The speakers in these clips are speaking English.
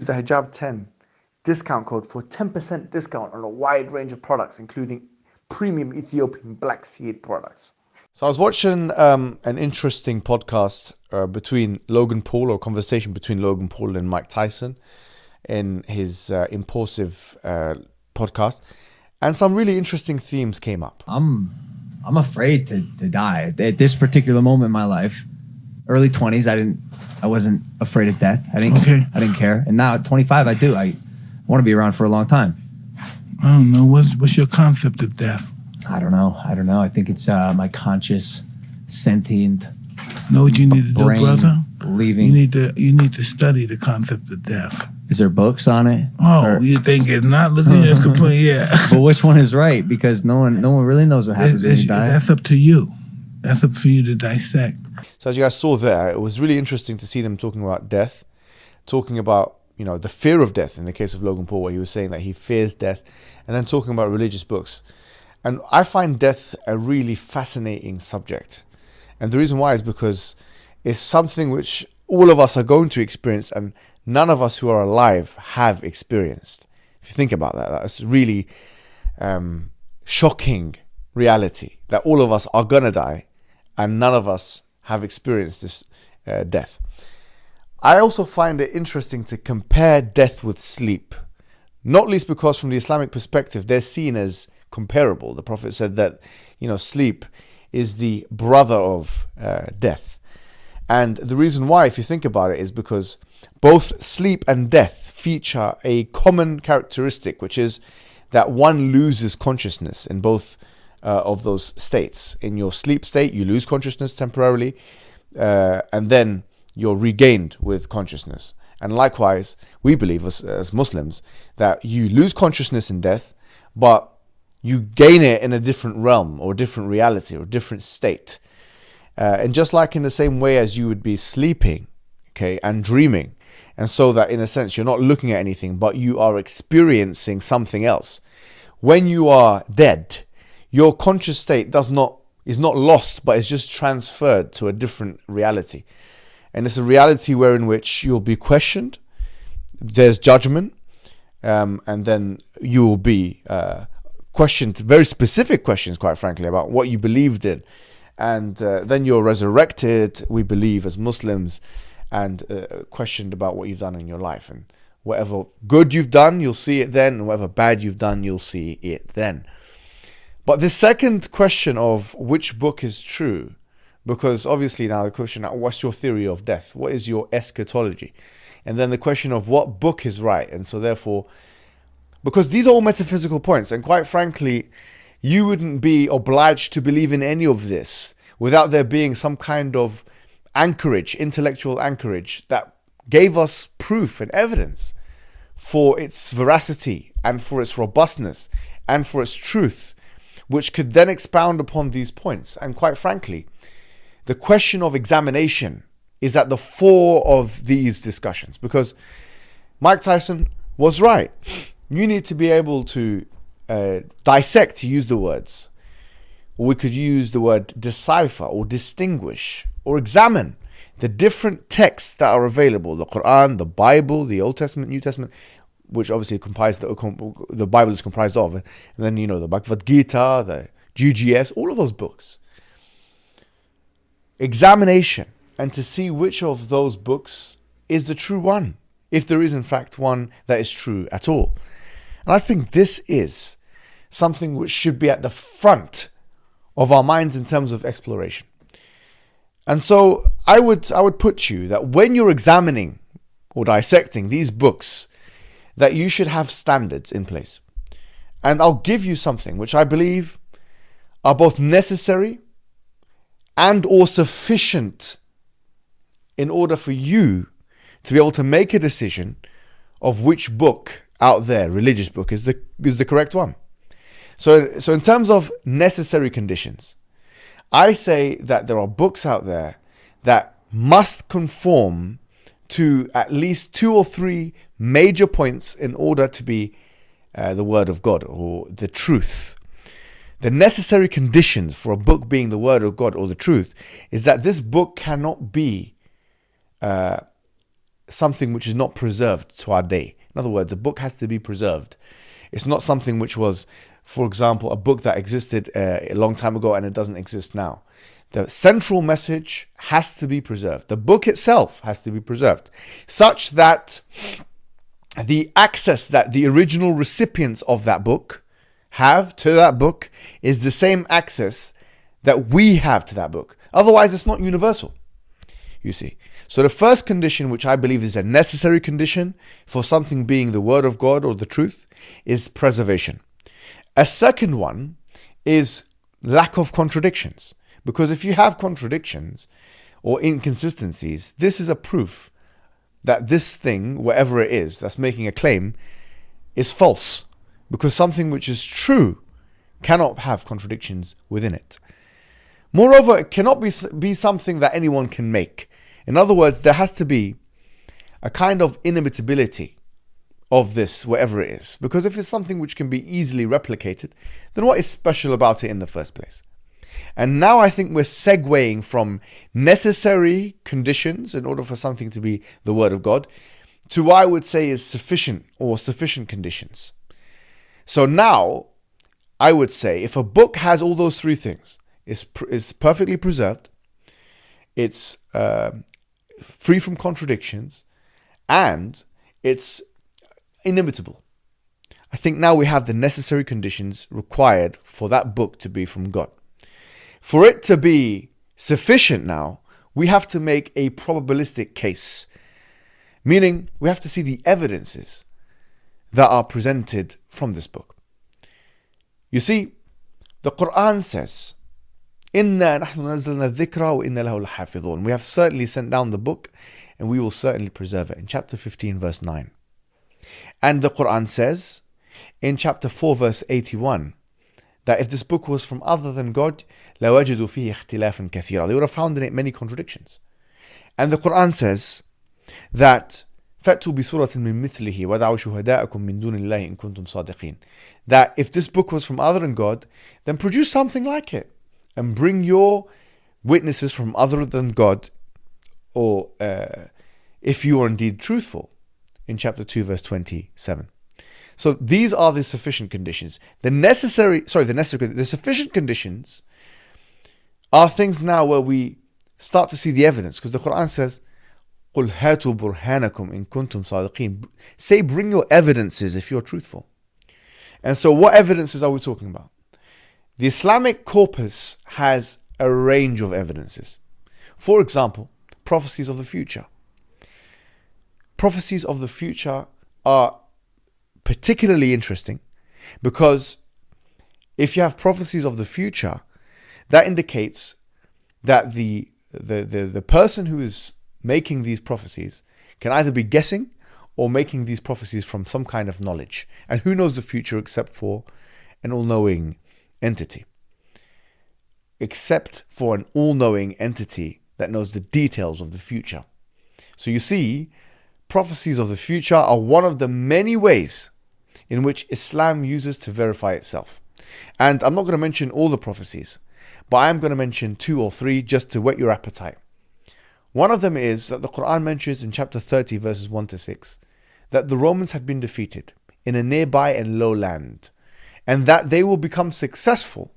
use the Hijab 10 discount code for 10% discount on a wide range of products, including premium Ethiopian black seed products. So I was watching an interesting podcast between Logan Paul, or conversation between Logan Paul and Mike Tyson in his Impulsive podcast, and some really interesting themes came up. I'm afraid to die at this particular moment in my life. Early 20s, I wasn't afraid of death. I didn't care. And now at 25, I do. I want to be around for a long time. I don't know. What's your concept of death? I don't know. I think it's my conscious, sentient. Know what you need to do, brother? Believing. You need to study the concept of death. Is there books on it? Oh, you think it's not? Look at your complaint. Yeah. But which one is right? Because no one really knows what happens when you die. That's up to you. That's up for you to dissect. So as you guys saw there, it was really interesting to see them talking about death, talking about, the fear of death in the case of Logan Paul, where he was saying that he fears death, and then talking about religious books. And I find death a really fascinating subject. And the reason why is because it's something which all of us are going to experience, and none of us who are alive have experienced. If you think about that, that's really shocking reality, that all of us are going to die, and none of us have experienced this death. I also find it interesting to compare death with sleep, not least because from the Islamic perspective, they're seen as comparable. The Prophet said that, sleep is the brother of death. And the reason why, if you think about it, is because both sleep and death feature a common characteristic, which is that one loses consciousness in both of those states. In your sleep state, you lose consciousness temporarily, and then you're regained with consciousness. And likewise, we believe as Muslims that you lose consciousness in death, but you gain it in a different realm or different reality or different state. And just like in the same way as you would be sleeping, and dreaming, and so that in a sense you're not looking at anything, but you are experiencing something else. When you are dead, your conscious state is not lost, but it's just transferred to a different reality. And it's a reality in which you'll be questioned, there's judgment, and then you will be questioned, very specific questions, quite frankly, about what you believed in. And then you're resurrected, we believe, as Muslims, and questioned about what you've done in your life. And whatever good you've done, you'll see it then, and whatever bad you've done, you'll see it then. But the second question of which book is true, because obviously now the question, what's your theory of death? What is your eschatology? And then the question of what book is right. And so therefore, because these are all metaphysical points, and quite frankly, you wouldn't be obliged to believe in any of this without there being some kind of anchorage, intellectual anchorage, that gave us proof and evidence for its veracity and for its robustness and for its truth, which could then expound upon these points. And quite frankly, the question of examination is at the fore of these discussions, because Mike Tyson was right. You need to be able to dissect, to use the words, or we could use the word decipher or distinguish or examine the different texts that are available, the Quran, the Bible, the Old Testament, New Testament, which obviously the Bible is comprised of, and then the Bhagavad Gita, the GGS, all of those books. Examination, and to see which of those books is the true one, if there is in fact one that is true at all. And I think this is something which should be at the front of our minds in terms of exploration. And so I would put you that when you're examining or dissecting these books, that you should have standards in place. And I'll give you something which I believe are both necessary and or sufficient in order for you to be able to make a decision of which book out there, religious book, is the correct one. So in terms of necessary conditions, I say that there are books out there that must conform to at least 2 or 3 major points in order to be the word of God or the truth. The necessary conditions for a book being the word of God or the truth is that this book cannot be something which is not preserved to our day. In other words, a book has to be preserved. It's not something which was, for example, a book that existed a long time ago and it doesn't exist now. The central message has to be preserved. The book itself has to be preserved, such that the access that the original recipients of that book have to that book is the same access that we have to that book. Otherwise, it's not universal, you see. So the first condition, which I believe is a necessary condition for something being the word of God or the truth, is preservation. A second one is lack of contradictions. Because if you have contradictions or inconsistencies, this is a proof that this thing, whatever it is that's making a claim, is false. Because something which is true cannot have contradictions within it. Moreover, it cannot be something that anyone can make. In other words, there has to be a kind of inimitability of this, whatever it is. Because if it's something which can be easily replicated, then what is special about it in the first place? And now I think we're segueing from necessary conditions in order for something to be the word of God to what I would say is sufficient or sufficient conditions. So now I would say if a book has all those three things, is perfectly preserved, it's free from contradictions, and it's inimitable, I think now we have the necessary conditions required for that book to be from God. For it to be sufficient now, we have to make a probabilistic case. Meaning, we have to see the evidences that are presented from this book. You see, the Quran says, إِنَّا نَحْنُ نَزَّلْنَا الذِّكْرَ وَإِنَّا لَهُ لَحَافِظُونَ. We have certainly sent down the book and we will certainly preserve it. In chapter 15, verse 9. And the Quran says, in chapter 4, verse 81, that if this book was from other than God, لَوَجَدُوا فِيهِ اخْتِلَافًا كَثِيرًا. They would have found in it many contradictions. And the Quran says that فَأْتُوا بِسُورَةٍ مِّن مِثْلِهِ وَدَعُوا شُهَدَاءَكُم مِّن دُونِ اللَّهِ إِن كُنتُمْ صَادِقِينَ. That if this book was from other than God, then produce something like it and bring your witnesses from other than God, or if you are indeed truthful, in chapter 2, verse 27. So these are the sufficient conditions. The sufficient conditions are things now where we start to see the evidence, because the Quran says, قُلْ هَاتُوا بُرْهَانَكُمْ إِن كُنْتُمْ صَادِقِينَ. Say, bring your evidences if you're truthful. And so what evidences are we talking about? The Islamic corpus has a range of evidences. For example, prophecies of the future. Prophecies of the future are particularly interesting because if you have prophecies of the future, that indicates that the person who is making these prophecies can either be guessing or making these prophecies from some kind of knowledge. And who knows the future except for an all-knowing entity? Except for an all-knowing entity that knows the details of the future. So you see, prophecies of the future are one of the many ways in which Islam uses to verify itself. And I'm not going to mention all the prophecies, but I am going to mention 2 or 3 just to whet your appetite. One of them is that the Quran mentions in chapter 30, verses 1 to 6, that the Romans had been defeated in a nearby and low land, and that they will become successful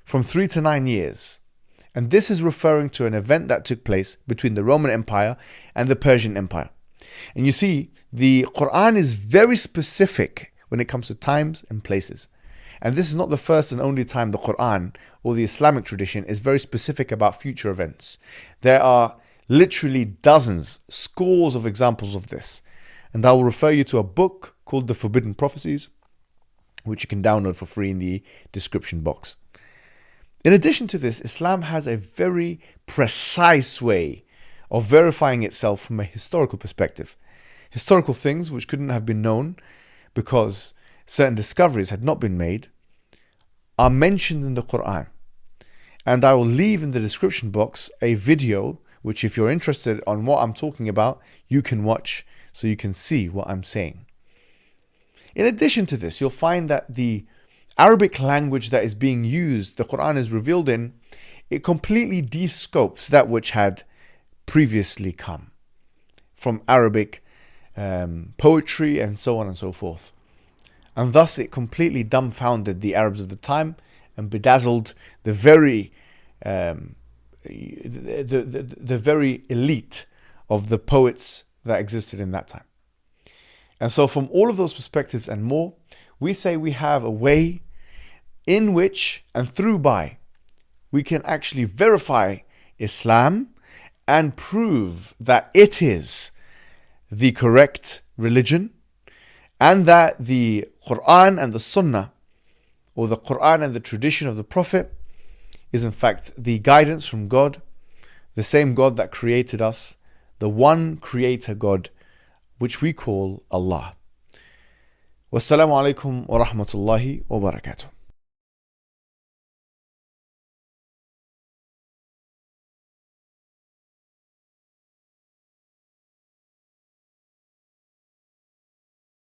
from 3 to 9 years. And this is referring to an event that took place between the Roman Empire and the Persian Empire. And you see, the Quran is very specific when it comes to times and places. And this is not the first and only time the Quran or the Islamic tradition is very specific about future events. There are literally dozens, scores of examples of this. And I will refer you to a book called The Forbidden Prophecies, which you can download for free in the description box. In addition to this, Islam has a very precise way of verifying itself from a historical perspective. Historical things which couldn't have been known because certain discoveries had not been made are mentioned in the Quran. And I will leave in the description box a video which, if you're interested on what I'm talking about, you can watch so you can see what I'm saying. In addition to this, you'll find that the Arabic language that is being used, the Quran is revealed in, it completely de-scopes that which had previously come. from Arabic poetry and so on and so forth. And thus it completely dumbfounded the Arabs of the time and bedazzled the very the very elite of the poets that existed in that time. And so from all of those perspectives and more, we say we have a way in which and through by we can actually verify Islam and prove that it is the correct religion, and that the Quran and the Sunnah, or the Quran and the tradition of the Prophet, is in fact the guidance from God, the same God that created us, the one creator God, which we call Allah. Wassalamu alaikum wa rahmatullahi wa barakatuh.